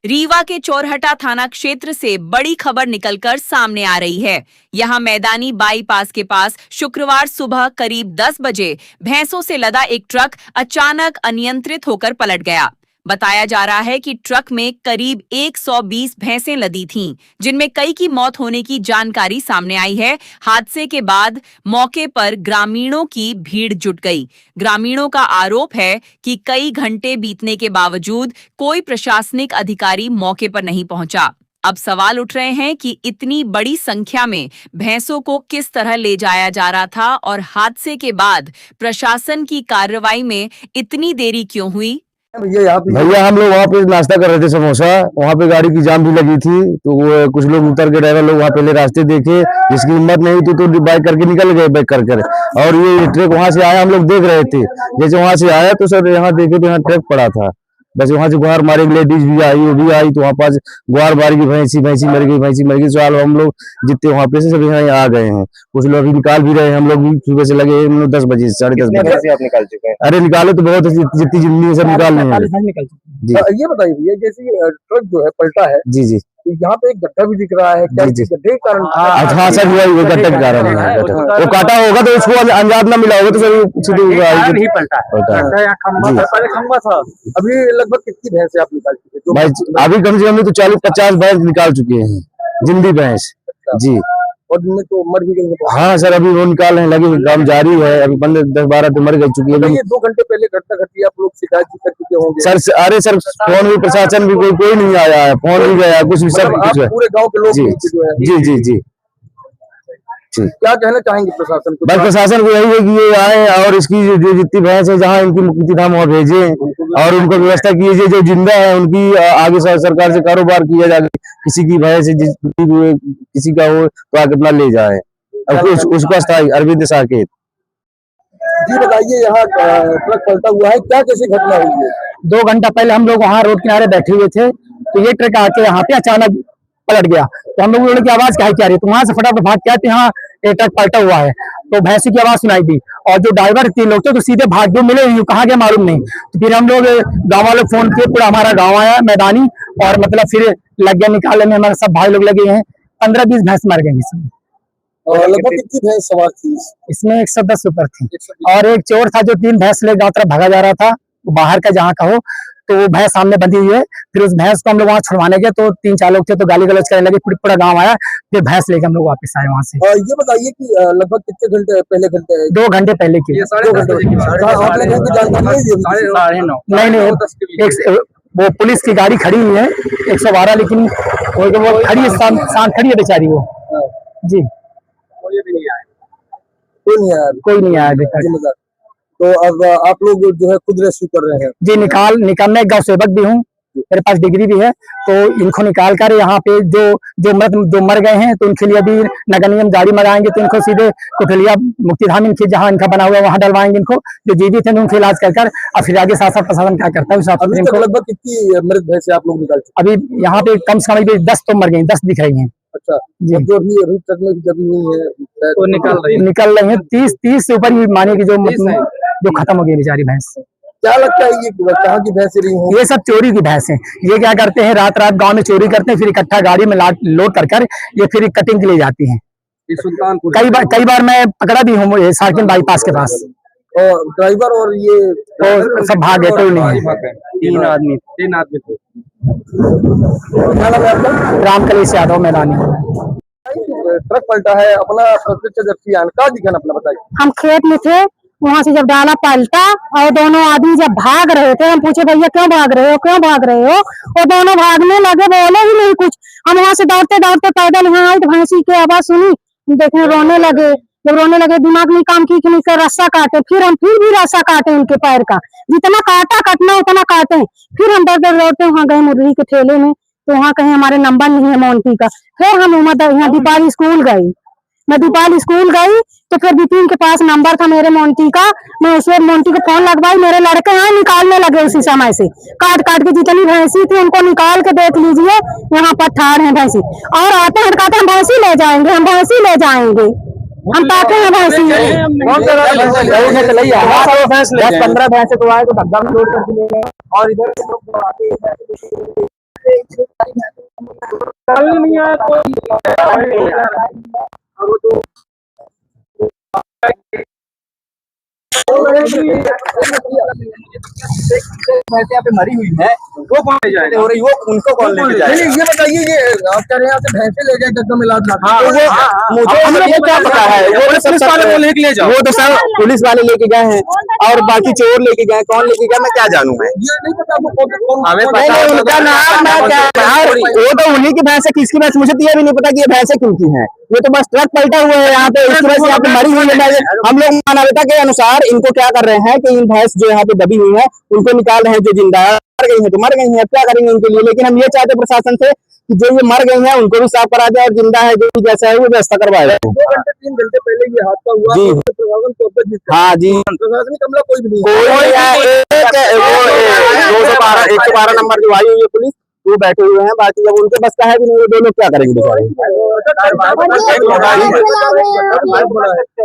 रीवा के चोरहटा थाना क्षेत्र से बड़ी खबर निकलकर सामने आ रही है। यहां मैदानी बाईपास के पास शुक्रवार सुबह करीब 10 बजे भैंसों से लदा एक ट्रक अचानक अनियंत्रित होकर पलट गया। बताया जा रहा है कि ट्रक में करीब 120 भैंसें लदी थीं, जिनमें कई की मौत होने की जानकारी सामने आई है। हादसे के बाद मौके पर ग्रामीणों की भीड़ जुट गई। ग्रामीणों का आरोप है कि कई घंटे बीतने के बावजूद कोई प्रशासनिक अधिकारी मौके पर नहीं पहुंचा। अब सवाल उठ रहे हैं कि इतनी बड़ी संख्या में भैंसों को किस तरह ले जाया जा रहा था और हादसे के बाद प्रशासन की कार्रवाई में इतनी देरी क्यों हुई। भैया हम लोग वहाँ पे नाश्ता कर रहे थे समोसा, वहाँ पे गाड़ी की जाम भी लगी थी, तो वो कुछ लोग उतर के ड्राइवर लोग वहाँ पहले रास्ते देखे, जिसकी हिम्मत नहीं थी तो बाइक करके निकल गए बाइक कर और ये ट्रक वहाँ से आया, हम लोग देख रहे थे। जैसे वहाँ से आया तो सर यहाँ देखे तो यहाँ ट्रक पड़ा था। बस वहाँ से गुहार मारी, लेडीज भी आई, वो भी आई, तो वहाँ पास गुहार मारी की भैंसी मर गई। सवाल हम लोग जितने वहाँ पे से सब यहाँ आ गए हैं। कुछ लोग अभी निकाल भी रहे हैं, हम लोग भी सुबह से लगे 10 बजे 10:30 बजे आप निकाल चुके हैं? अरे निकाले तो बहुत, जितनी जिंदगी है सब निकाल नहीं। जी ये बताइए भैया, जैसे ट्रक जो है पलटा है, जी तो यहाँ पे एक गड्ढा भी दिख रहा है, क्या गड्ढे के कारण? हाँ सर, वो गड्ढे के कारण है। वो काटा होगा तो उसको अंजाद ना मिला होगा तो सर नहीं पलटा खंबा था। अभी लगभग कितनी भैंस आप निकाल चुके हैं? अभी कम से कम तो 40-50 भैंस निकाल चुके हैं, जिंदी भैंस जी। और जिनमें तो मर भी गई। हाँ सर, अभी वो निकालने लगे, काम जारी है। अभी 10-12 तो मर गई चुकी है। ये 2 घंटे पहले घटना घटी, आप लोग शिकायत कर चुके होंगे सर। अरे सर, फोन भी प्रशासन भी कोई नहीं आया है, फोन भी गया कुछ भी, सब कुछ है। पूरे गांव के लोग जी। क्या कहना चाहेंगे प्रशासन को? बस प्रशासन को यही है कि ये आए और इसकी जो जितनी भैंस है जहाँ इनकी मुक्ति धाम वहाँ भेजे और उनको व्यवस्था कीजिए। जो जिंदा है उनकी आगे सरकार से कारोबार किया जाए। किसी की भैंस किसी का हो तो आगे अपना ले जाए। उसका स्थायी अरविंद साकेत जी। बताइए, यहाँ ट्रक पलटा हुआ है, क्या कैसी घटना हुई है? 2 घंटा पहले हम लोग वहाँ रोड किनारे बैठे हुए थे, तो ये ट्रक आके यहाँ पे अचानक पलट गया। तो हम लोगों की आवाज क्या आ रही, तो वहां से फटाफट भाग के आते, यहाँ ट्रक पलटा हुआ है। तो भैंसी की आवाज सुनाई दी और जो ड्राइवर 3 लोग थे तो सीधे भाग गए, मिले कहाँ गए मालूम नहीं। तो फिर हम लोग गाँव वालों फोन किए, पूरा हमारा गाँव आया मैदानी और मतलब फिर लग गया निकालने में। हमारे सब भाई लोग लगे हैं। 15-20 भैंस मर गई इसमें। और लगभग कितनी भैंस सवार थी इसमें? 110 ऊपर थी। और एक चोर था जो 3 भैंस ले गाँव तरफ भागा जा रहा था, बाहर का जहाँ का हो, तो वो भैंस सामने बंधी हुई है। फिर उस भैंस को हम लोग वहाँ छुड़वाने गए तो 3-4 लोग थे तो गाली गलौज करने लगे। पूरा गांव आया, फिर भैंस लेके हम लोग वापस आए वहाँ से। ये बताइए कि लगभग कितने घंटे पहले 2 घंटे पहले की। नहीं, वो पुलिस की गाड़ी खड़ी हुई है 112, लेकिन वो खड़ी है, शांत खड़ी है बेचारी वो जी। कोई नहीं आया। तो अब आप लोग जो है खुद रेस्क्यू कर रहे हैं? जी, निकालने गाँव सेवक भी हूँ, मेरे पास डिग्री भी है, तो इनको निकाल कर यहाँ पे जो मर गए हैं तो उनके लिए अभी नगर निगम गाड़ी मंगाएंगे, तो इनको सीधे कुठलिया मुक्तिधाम इनके जहाँ इनका बना हुआ वहाँ डलवाएंगे इनको। जो जीवित है उनके इलाज कर और फिर आगे साथ प्रशासन क्या करता है। लगभग कितनी मृत भैंसे आप लोग निकाल? अभी यहाँ पे कम से कम 10 तो मर गई, 10 दिख रही है। अच्छा जी। जो अभी ट्रक में जमी हुई है तो निकल रही है 30 से ऊपर भी माने की जो खत्म हो गई बेचारी भैंस। क्या लगता है ये कहाँ की भैंस रही है? ये सब चोरी की भैंस है। ये क्या करते हैं, रात गांव में चोरी करते हैं, फिर इकट्ठा गाड़ी में लोड कर ये फिर कटिंग के लिए जाती हैं। कई बार मैं पकड़ा भी हूँ सार्किन बाईपास के पास। और ड्राइवर और ये तो सब भाग गए, कोई नहीं है। 3 आदमी थे। राम कलेश यादव मैदानी। ट्रक पलटा है, अपना प्रत्यक्षदर्शी का दिखाना अपना बताइए। हम खेत में थे, वहाँ से जब डाला पलटा और दोनों आदमी जब भाग रहे थे, हम पूछे भैया क्यों भाग रहे हो? और दोनों भागने लगे, बोले ही नहीं कुछ। हम वहाँ से दौड़ते पैदल यहाँ आए तो भैंसी की आवाज सुनी, देखने रोने लगे। जब रोने लगे दिमाग नहीं काम की कि रस्सा काटे। फिर भी रस्सा काटे उनके पैर का, जितना काटना उतना काटे। फिर हम दौड़ते वहाँ गए मुर्गी के ठेले में, तो वहाँ कहीं हमारे नंबर नहीं है मोन्टी का। फिर हम यहाँ दीपाली स्कूल गई, मैं दीपाली स्कूल गई तो फिर बिपिन के पास नंबर था मेरे मोन्टी का। मैं उसे मोन्टी को फोन लगवाई, मेरे लड़के यहाँ निकालने लगे उसी समय से। काट के जितनी भैंसी थी उनको निकाल के देख लीजिए, यहाँ पर ठाड़ है भैंसी। और आते हैं कहते हम भैंसी ले जाएंगे, हम पाते हैं भैंसी। 10-15 भैंसे तो आए तो डब्बा में लोड करके ले गए। और इधर कल नहीं आया भैंस यहाँ पे मरी हुई है, वो कौन ले जाएगा? हो रही वो उनको कौन लेके जाएगा? ये बताइए, ये आप कह रहे हैं आपसे भैंसे ले गए गद्दा मिला मुझे मुझे क्या पता है, वो पुलिस वाले को लेके ले जाओ। वो तो सर पुलिस वाले लेके गए हैं और बाकी चोर लेके गए, कौन लेके गया मैं क्या जानूं मैं। ये नहीं पता आपको हमें पता है उनका नाम, मैं क्या, वो तो उन्हीं की भैंस है, किसकी भैंस मुझे तो ये भी नहीं पता कि ये भैंसें किनकी हैं। ये तो बस ट्रक पलटा हुआ है यहाँ पे, इसकी वजह से यहाँ पे मरी हुई है। हम लोग मानवता के अनुसार इनको क्या कर रहे हैं कि इन भैंस जो यहाँ पे दबी हुई है उनको निकाल रहे हैं, जो जिंदा है मर गई है तो मर गई है, क्या करेंगे उनके लिए। लेकिन हम ये चाहते प्रशासन से कि जो ये मर गई है उनको भी साफ करा जाए और जिंदा है जो जैसा है वो व्यवस्था करवाए। 2 घंटे 3 घंटे पहले ये हादसा हुआ जी। प्रशासन तौर पर जिसका हाँ जी, प्रशासनिक अमला कोई भी नहीं कोई है, 112 नंबर जो आई हुई है पुलिस, वो बैठे हुए हैं, बाकी जब उनके बस का है भी नहीं, वो 2 लोग क्या करेंगे बेचारे।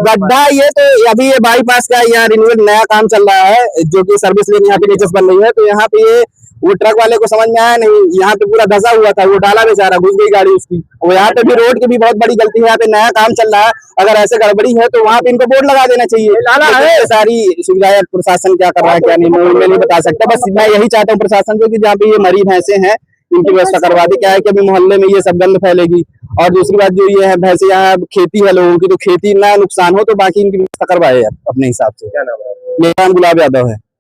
गड्ढा ये तो अभी ये बाईपास का यहाँ रिन्यूअल नया काम चल रहा है, जो कि सर्विस लेन यहाँ पे नीचे बन रही है, तो यहाँ पे ये वो ट्रक वाले को समझ में आया नहीं, यहाँ पे पूरा धसा हुआ था, वो डाला बेचारा, घुस गई गाड़ी उसकी। और यहाँ पे भी रोड की भी बहुत बड़ी गलती है, यहाँ पे नया काम चल रहा है, अगर ऐसे गड़बड़ी है तो वहाँ पे इनको बोर्ड लगा देना चाहिए। सारी सुविधाएं प्रशासन क्या कर रहा है क्या नहीं मैं नहीं बता सकता, बस मैं यही चाहता हूँ प्रशासन को कि जहाँ पे ये मरी भैंसे हैं इनकी व्यवस्था करवा दी। क्या है कि अभी मोहल्ले में ये सब गंद फैलेगी, और दूसरी बात जो ये है भैंसे यहाँ खेती है लोगों की, तो खेती ना नुकसान हो तो बाकी इनकी व्यवस्था करवाए अपने हिसाब से। मेरा नाम गुलाब यादव है।